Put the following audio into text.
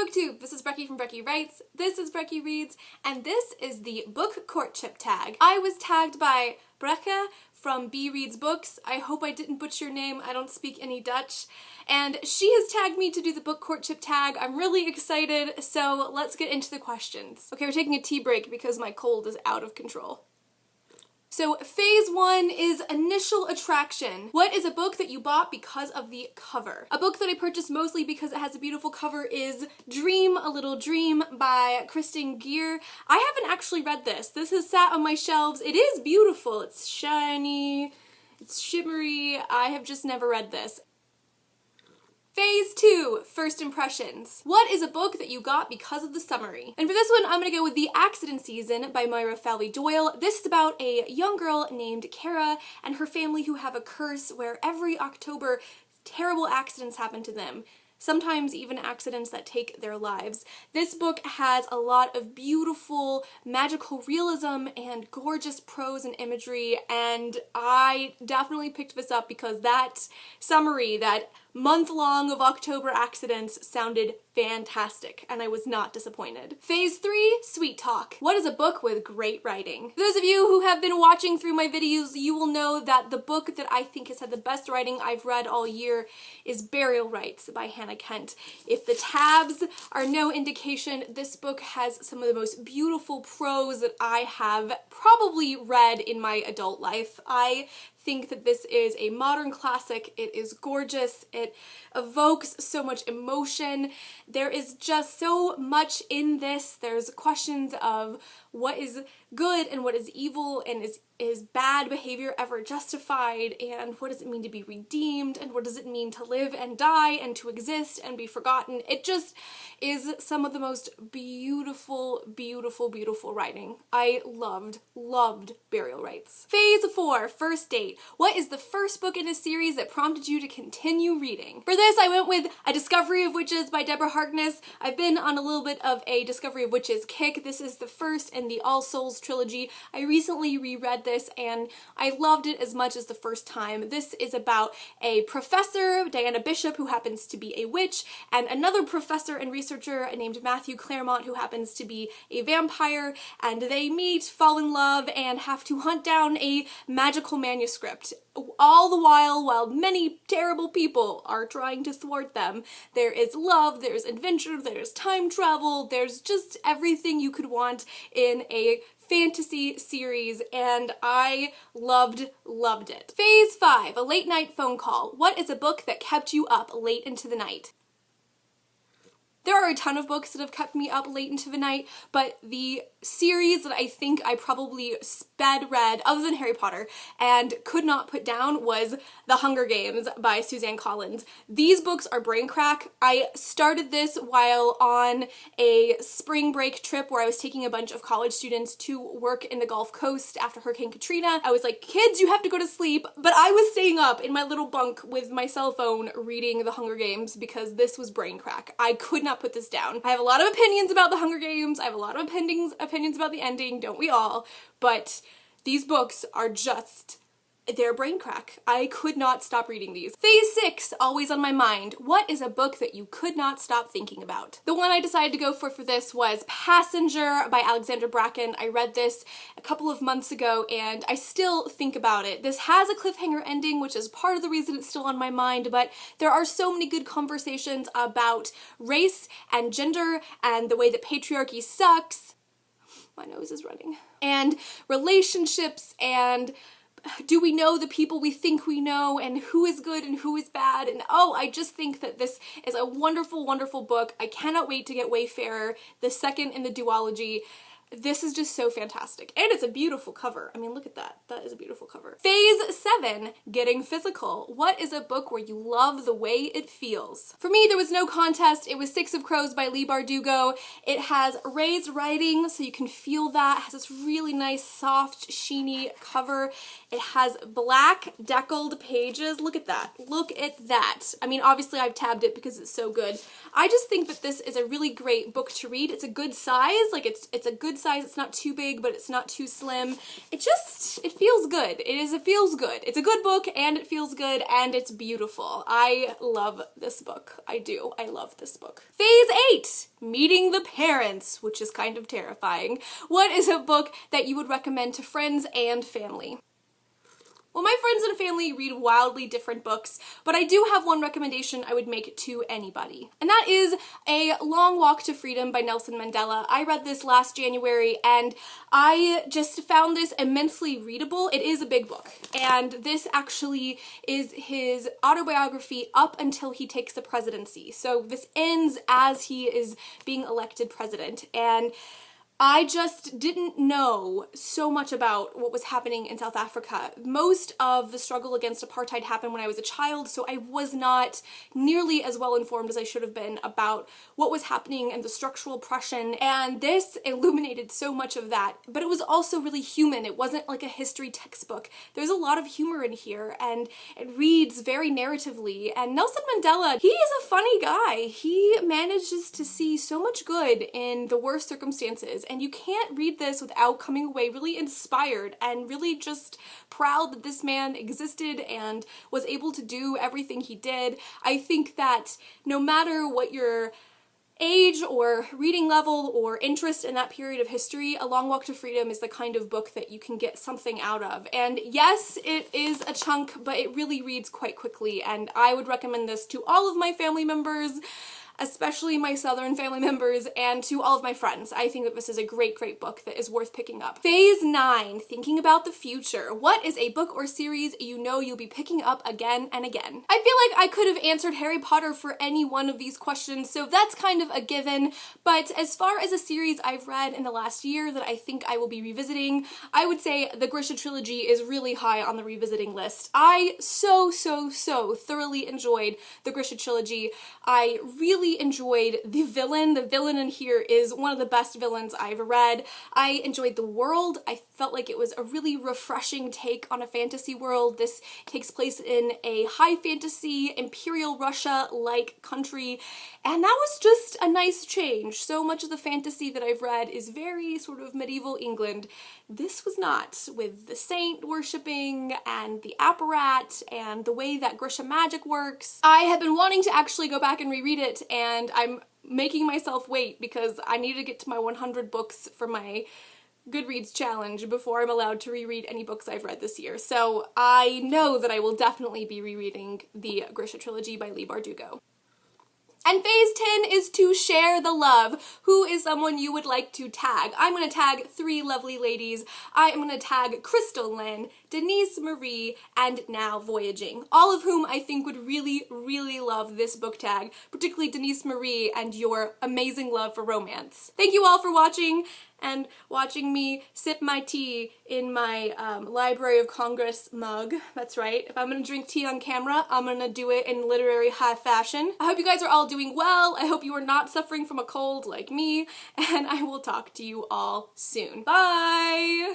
BookTube! This is Becky from Becky Writes, this is Becky Reads, and this is the Book Courtship tag. I was tagged by Brecke from B Reads Books. I hope I didn't butcher your name, I don't speak any Dutch. And she has tagged me to do the Book Courtship tag. I'm really excited, so let's get into the questions. Okay, we're taking a tea break because my cold is out of control. So phase 1 is initial attraction. What is a book that you bought because of the cover? A book that I purchased mostly because it has a beautiful cover is Dream a Little Dream by Kristen Geer. I haven't actually read this. This has sat on my shelves. It is beautiful. It's shiny, it's shimmery. I have just never read this. Phase 2, first impressions. What is a book that you got because of the summary? And for this one, I'm gonna go with The Accident Season by Myra Fowley Doyle. This is about a young girl named Kara and her family who have a curse where every October, terrible accidents happen to them. Sometimes even accidents that take their lives. This book has a lot of beautiful magical realism and gorgeous prose and imagery, and I definitely picked this up because that summary, that month-long of October accidents, sounded fantastic, and I was not disappointed. Phase 3, sweet talk. What is a book with great writing? For those of you who have been watching through my videos, you will know that the book that I think has had the best writing I've read all year is Burial Rites by Hannah Kent. If the tabs are no indication, this book has some of the most beautiful prose that I have probably read in my adult life. I think that this is a modern classic. It is gorgeous. It evokes so much emotion. There is just so much in this. There's questions of what is good and what is evil, and is bad behavior ever justified, and what does it mean to be redeemed, and what does it mean to live and die and to exist and be forgotten. It just is some of the most beautiful, beautiful, beautiful writing. I loved Burial Rites. Phase 4, first date. What is the first book in a series that prompted you to continue reading? For this, I went with A Discovery of Witches by Deborah Harkness. I've been on a little bit of a Discovery of Witches kick. This is the first in the All Souls trilogy. I recently reread this and I loved it as much as the first time. This is about a professor, Diana Bishop, who happens to be a witch, and another professor and researcher named Matthew Claremont, who happens to be a vampire, and they meet, fall in love, and have to hunt down a magical manuscript. All the while many terrible people are trying to thwart them. There is love, there's adventure, there's time travel, there's just everything you could want in a fantasy series, and I loved it. Phase 5, a late night phone call. What is a book that kept you up late into the night? There are a ton of books that have kept me up late into the night, but the series that I think I probably sped read, other than Harry Potter, and could not put down was The Hunger Games by Suzanne Collins. These books are brain crack. I started this while on a spring break trip where I was taking a bunch of college students to work in the Gulf Coast after Hurricane Katrina. I was like, kids, you have to go to sleep, but I was staying up in my little bunk with my cell phone reading The Hunger Games because this was brain crack. I could not put this down. I have a lot of opinions about The Hunger Games. I have a lot of opinions about the ending, don't we all? But these books are just, they're brain crack. I could not stop reading these. Phase 6, always on my mind. What is a book that you could not stop thinking about? The one I decided to go for this was Passenger by Alexandra Bracken. I read this a couple of months ago and I still think about it. This has a cliffhanger ending, which is part of the reason it's still on my mind, but there are so many good conversations about race and gender and the way that patriarchy sucks. My nose is running. And relationships, and do we know the people we think we know, and who is good and who is bad, and oh, I just think that this is a wonderful, wonderful book. I cannot wait to get Wayfarer, the second in the duology. This is just so fantastic. And it's a beautiful cover. I mean, look at that. That is a beautiful cover. Phase 7, getting physical. What is a book where you love the way it feels? For me, there was no contest. It was Six of Crows by Leigh Bardugo. It has raised writing, so you can feel that. It has this really nice, soft, sheeny cover. It has black deckled pages. Look at that. Look at that. I mean, obviously I've tabbed it because it's so good. I just think that this is a really great book to read. It's a good size. Like, it's a good size. It's not too big, but it's not too slim. It feels good. It feels good. It's a good book, and it feels good, and it's beautiful. I love this book. I do. I love this book. Phase 8, Meeting the Parents, which is kind of terrifying. What is a book that you would recommend to friends and family? Well, my friends and family read wildly different books, but I do have one recommendation I would make to anybody. And that is A Long Walk to Freedom by Nelson Mandela. I read this last January, and I just found this immensely readable. It is a big book, and this actually is his autobiography up until he takes the presidency. So this ends as he is being elected president, and I just didn't know so much about what was happening in South Africa. Most of the struggle against apartheid happened when I was a child, so I was not nearly as well informed as I should have been about what was happening and the structural oppression, and this illuminated so much of that. But it was also really human. It wasn't like a history textbook. There's a lot of humor in here, and it reads very narratively, and Nelson Mandela, he is a funny guy. He manages to see so much good in the worst circumstances, and you can't read this without coming away really inspired and really just proud that this man existed and was able to do everything he did. I think that no matter what your age or reading level or interest in that period of history, A Long Walk to Freedom is the kind of book that you can get something out of. And yes, it is a chunk, but it really reads quite quickly, and I would recommend this to all of my family members, especially my Southern family members, and to all of my friends. I think that this is a great, great book that is worth picking up. Phase 9, Thinking About the Future. What is a book or series you know you'll be picking up again and again? I feel like I could have answered Harry Potter for any one of these questions, so that's kind of a given, but as far as a series I've read in the last year that I think I will be revisiting, I would say the Grisha trilogy is really high on the revisiting list. I so thoroughly enjoyed the Grisha trilogy. I really enjoyed the villain. The villain in here is one of the best villains I've read. I enjoyed the world. I felt like it was a really refreshing take on a fantasy world. This takes place in a high fantasy, Imperial Russia-like country, and that was just a nice change. So much of the fantasy that I've read is very sort of medieval England. This was not, with the saint worshipping and the apparat and the way that Grisha magic works. I have been wanting to actually go back and reread it, and I'm making myself wait because I need to get to my 100 books for my Goodreads challenge before I'm allowed to reread any books I've read this year. So I know that I will definitely be rereading the Grisha trilogy by Leigh Bardugo. And phase 10 is to share the love. Who is someone you would like to tag? I'm going to tag 3 lovely ladies. I am going to tag Crystal Lynn, Denise Marie, and Now Voyaging, all of whom I think would really love this book tag, particularly Denise Marie and your amazing love for romance. Thank you all for watching and watching me sip my tea in my Library of Congress mug. That's right. If I'm gonna drink tea on camera, I'm gonna do it in literary high fashion. I hope you guys are all doing well. I hope you are not suffering from a cold like me, and I will talk to you all soon. Bye!